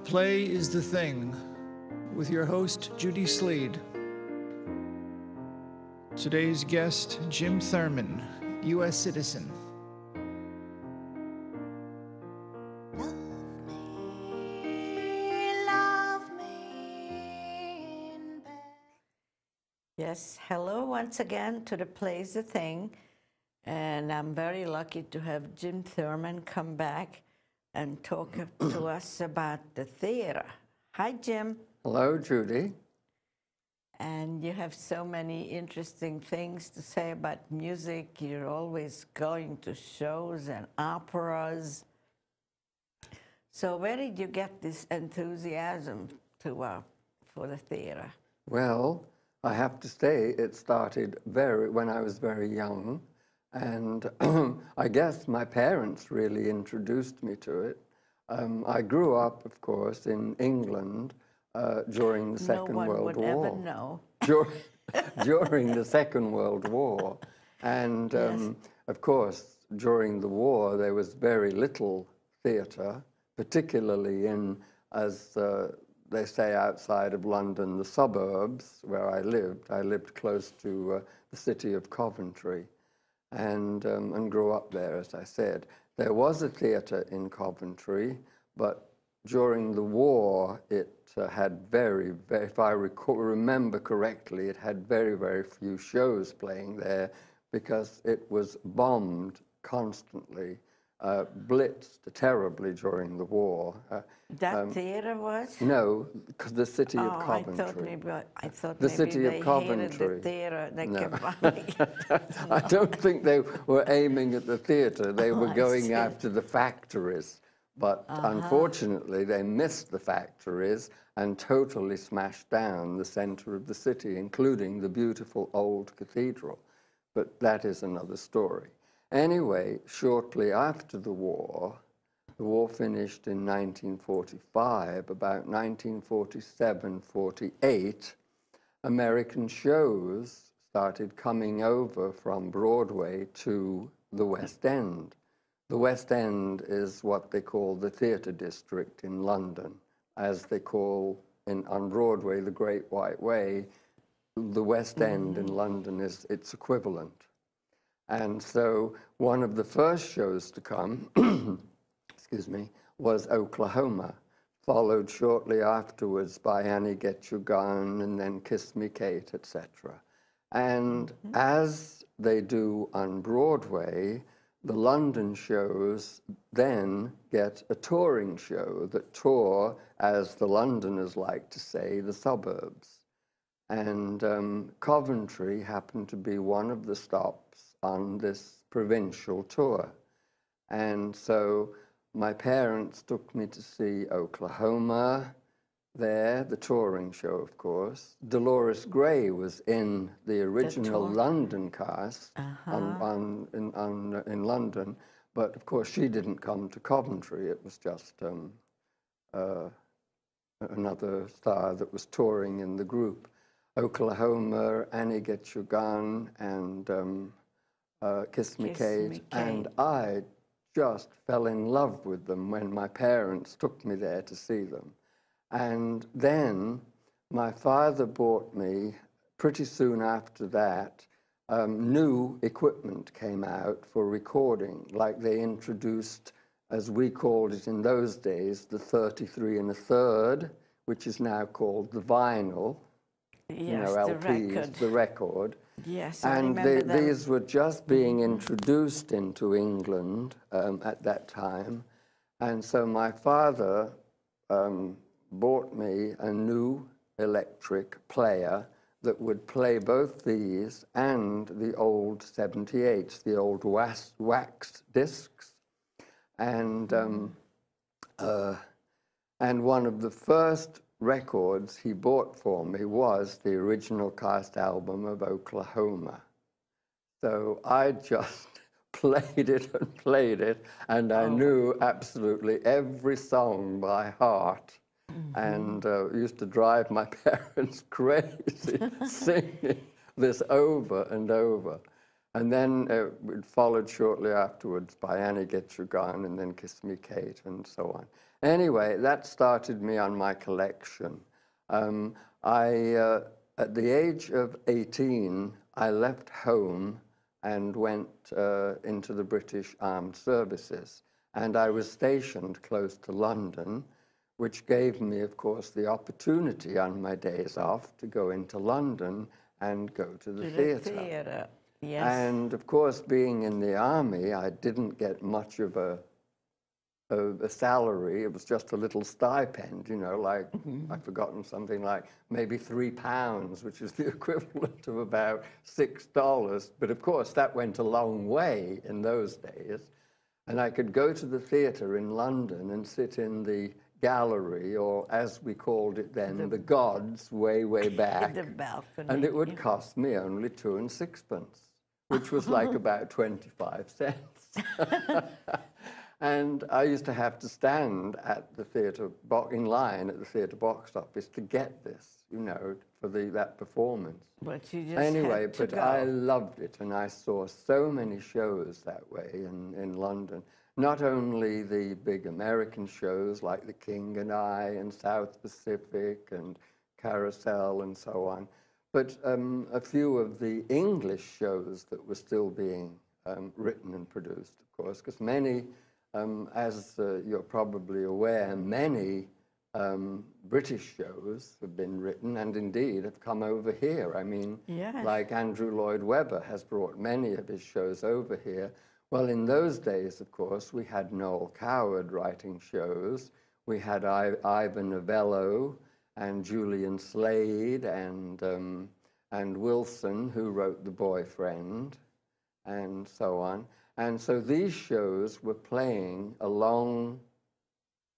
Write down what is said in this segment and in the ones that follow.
Play is the Thing, with your host, Judy Sleed. Today's guest, Jim Thurmond, U.S. citizen. Yes, hello once again to the Play is the Thing, and I'm very lucky to have Jim Thurmond come back and talk to us about the theater. Hi, Jim. Hello, Judy. And you have so many interesting things to say about music. You're always going to shows and operas. So where did you get this enthusiasm for the theater? Well, I have to say it started when I was very young, and I guess my parents really introduced me to it. I grew up, of course, in England during the Second World War. No one would ever know. During the Second World War. And, Yes. of course, during the war, there was very little theatre, particularly in, as they say outside of London, the suburbs where I lived. I lived close to the city of Coventry and grew up there, as I said. There was a theatre in Coventry, but during the war it had if I remember correctly, it had very, very few shows playing there because it was bombed constantly. Blitzed terribly during the war. That theater was? No, because the city of Coventry. I thought the maybe city they of Coventry. hated the theater. They No. kept bombing it. I don't think they were aiming at the theater. They were I going see. after the factories. But unfortunately, they missed the factories and totally smashed down the center of the city, including the beautiful old cathedral. But that is another story. Anyway, shortly after the war finished in 1945, about 1947-48, American shows started coming over from Broadway to the West End. The West End is what they call the theatre district in London, as they call on Broadway the Great White Way. The West End in London is its equivalent. And so one of the first shows to come, excuse me, was Oklahoma, followed shortly afterwards by Annie Get Your Gun and then Kiss Me Kate, etc. And as they do on Broadway, the London shows then get a touring show that tour, as the Londoners like to say, the suburbs. And Coventry happened to be one of the stops on this provincial tour. And so my parents took me to see Oklahoma there, the touring show, of course. Dolores Gray was in the original London cast in London, but of course she didn't come to Coventry. It was just another star that was touring in the group. Oklahoma, Annie Get Your Gun, and Kiss Me Kate, and I just fell in love with them when my parents took me there to see them. And then my father bought me, pretty soon after that, new equipment came out for recording, like they introduced, as we called it in those days, the 33 1/3, which is now called the vinyl. Yes, you know, LPs, the record. Yes, and I remember them. These were just being introduced into England at that time. And so my father bought me a new electric player that would play both these and the old 78s, the old wax discs. And one of the first records he bought for me was the original cast album of Oklahoma. So I just played it, and I knew absolutely every song by heart, and used to drive my parents crazy singing this over and over. And then it followed shortly afterwards by Annie Get Your Gun and then Kiss Me Kate and so on. Anyway, that started me on my collection. At the age of 18, I left home and went into the British Armed Services. And I was stationed close to London, which gave me, of course, the opportunity on my days off to go into London and go to the theatre. Yes. And of course, being in the army, I didn't get much of a salary. It was just a little stipend, you know, like, I've forgotten, something like maybe £3, which is the equivalent of about $6. But of course, that went a long way in those days. And I could go to the theatre in London and sit in the gallery, or as we called it then, the gods, way, way back. The balcony. And it would cost me only 2 and 6p, which was like about 25 cents. And I used to have to stand at the theatre, in line at the theatre box office to get this, you know, for that performance. But you just anyway, had to but go. I loved it, and I saw so many shows that way in London. Not only the big American shows like The King and I and South Pacific and Carousel and so on, but a few of the English shows that were still being written and produced, of course, because many, as you're probably aware, many British shows have been written and indeed have come over here. I mean, Yes. like Andrew Lloyd Webber has brought many of his shows over here. Well, in those days, of course, we had Noel Coward writing shows. We had Ivan Novello and Julian Slade and Wilson, who wrote The Boyfriend, and so on. And so these shows were playing alongside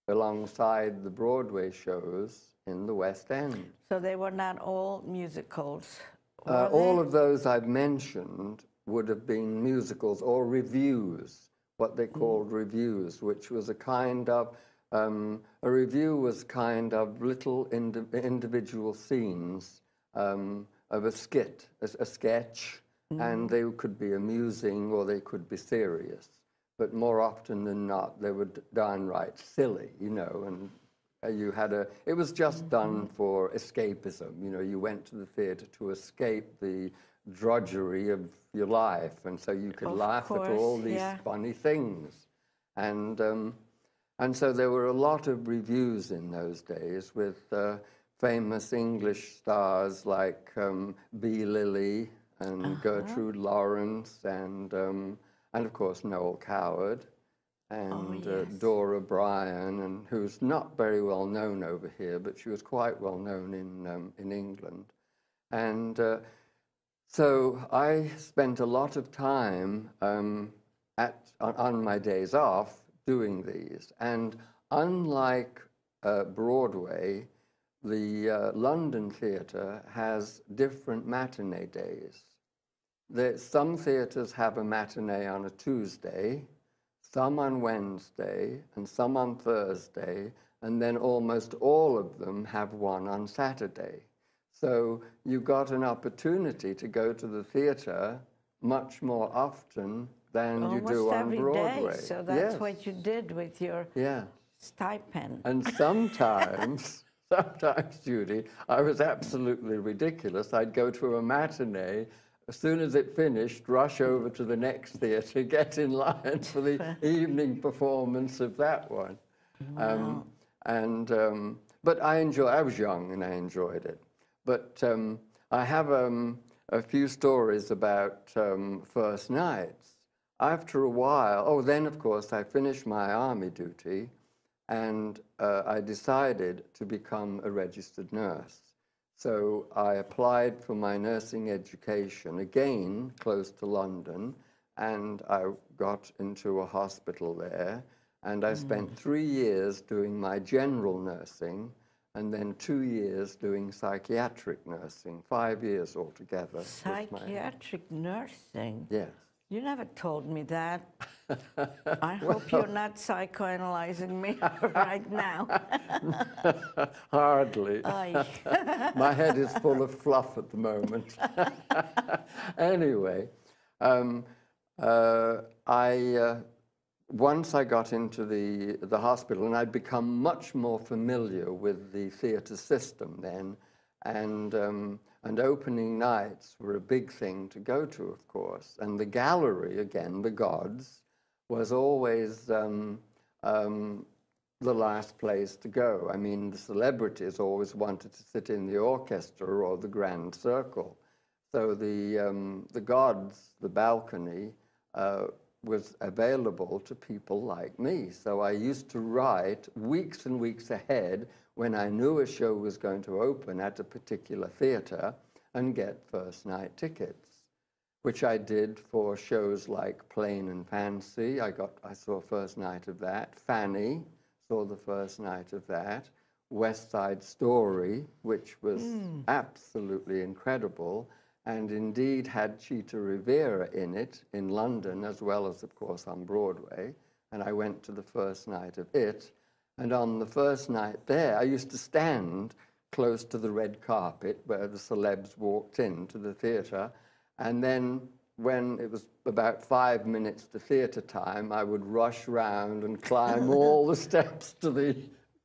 the Broadway shows in the West End. So they were not all musicals, All of those I've mentioned would have been musicals or revues, what they called revues, which was a kind of, a revue was kind of little individual scenes of a skit, a sketch, and they could be amusing or they could be serious. But more often than not, they were downright silly, you know, and you had it was just done for escapism. You know, you went to the theatre to escape the drudgery of your life, and so you could laugh at all these funny things. And so there were a lot of revues in those days with famous English stars like B. Lilly and Gertrude Lawrence and of course Noel Coward and Dora Bryan, and who's not very well known over here, but she was quite well known in England. And so I spent a lot of time on my days off doing these. And unlike Broadway, the London theatre has different matinee days. Some theatres have a matinee on a Tuesday, some on Wednesday, and some on Thursday, and then almost all of them have one on Saturday. So you got an opportunity to go to the theatre much more often than you do on Broadway. Day. So that's what you did with your stipend. And sometimes, sometimes, Judy, I was absolutely ridiculous. I'd go to a matinee. As soon as it finished, rush over to the next theatre, get in line for the evening performance of that one. Wow. But I was young and I enjoyed it. But I have a few stories about first nights. After a while, then of course I finished my army duty and I decided to become a registered nurse. So I applied for my nursing education, again, close to London, and I got into a hospital there, and I spent 3 years doing my general nursing, and then 2 years doing psychiatric nursing, 5 years altogether. Psychiatric nursing? Yes. You never told me that. I hope you're not psychoanalyzing me right now. Hardly. My head is full of fluff at the moment. Anyway, Once I got into the hospital, and I'd become much more familiar with the theatre system then, and opening nights were a big thing to go to, of course. And the gallery, again, the gods, was always the last place to go. I mean, the celebrities always wanted to sit in the orchestra or the grand circle. So the gods, the balcony, was available to people like me. So I used to write weeks and weeks ahead when I knew a show was going to open at a particular theatre and get first night tickets, which I did for shows like Plain and Fancy. I saw first night of that. Fanny, saw the first night of that. West Side Story, which was absolutely incredible, and indeed had Chita Rivera in it in London, as well as, of course, on Broadway. And I went to the first night of it. And on the first night there, I used to stand close to the red carpet where the celebs walked into the theatre. And then when it was about 5 minutes to theatre time, I would rush round and climb all the steps to the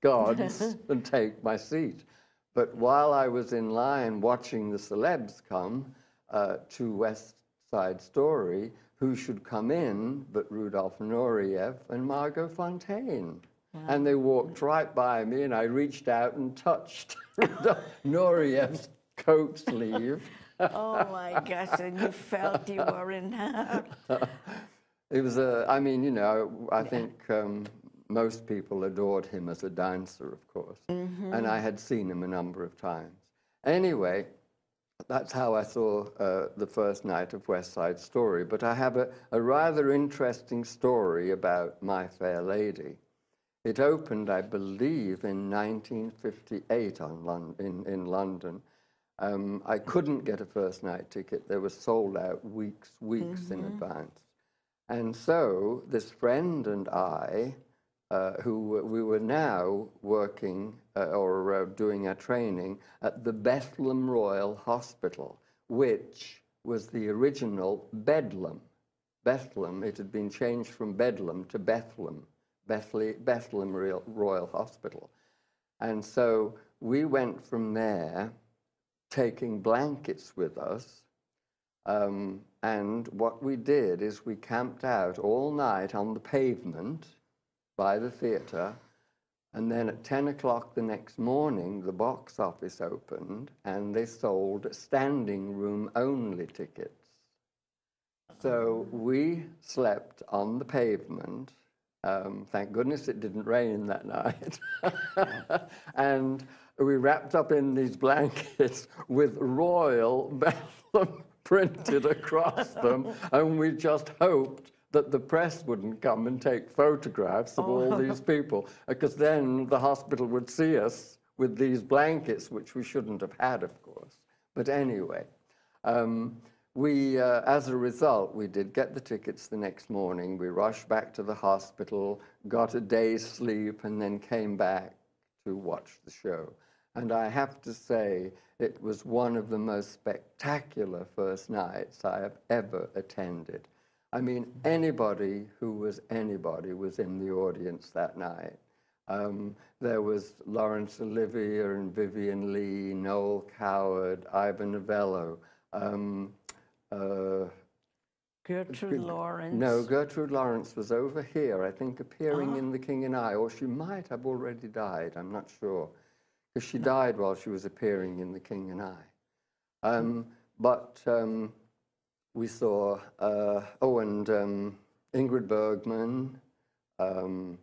gods and take my seat. But while I was in line watching the celebs come to West Side Story, who should come in but Rudolf Nureyev and Margot Fonteyn? Wow. And they walked right by me, and I reached out and touched Rudolf Nureyev's coat sleeve. Oh my gosh, and you felt you were in hell. It was I mean, you know, I think most people adored him as a dancer, of course. And I had seen him a number of times. Anyway, that's how I saw the first night of West Side Story. But I have a rather interesting story about My Fair Lady. It opened, I believe, in 1958 in London. I couldn't get a first night ticket. They were sold out weeks in advance. And so this friend and I, who we were now working or doing our training at the Bethlehem Royal Hospital, which was the original Bedlam. Bethlehem, it had been changed from Bedlam to Bethlehem, Bethlehem Royal Hospital. And so we went from there taking blankets with us, and what we did is we camped out all night on the pavement by the theatre, and then at 10 o'clock the next morning the box office opened and they sold standing room only tickets. So we slept on the pavement. Thank goodness it didn't rain that night. And we wrapped up in these blankets with Royal Bethlehem printed across them, and we just hoped that the press wouldn't come and take photographs of all these people, because then the hospital would see us with these blankets, which we shouldn't have had, of course. But anyway, as a result, we did get the tickets the next morning. We rushed back to the hospital, got a day's sleep, and then came back to watch the show. And I have to say, it was one of the most spectacular first nights I have ever attended. I mean, anybody who was anybody was in the audience that night. There was Laurence Olivier and Vivian Leigh, Noel Coward, Ivan Novello. Gertrude Lawrence. No, Gertrude Lawrence was over here, I think, appearing in The King and I, or she might have already died, I'm not sure, because she died while she was appearing in The King and I. We saw, Ingrid Bergman, and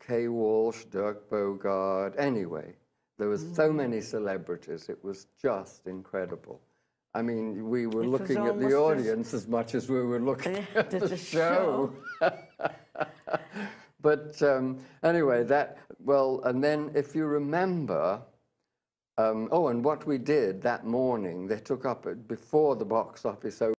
Kay Walsh, Dirk Bogarde. Anyway, there was so many celebrities. It was just incredible. I mean, we were looking at the audience as much as we were looking at the show. But anyway, and then if you remember, and what we did that morning, they took up, before the box office opened,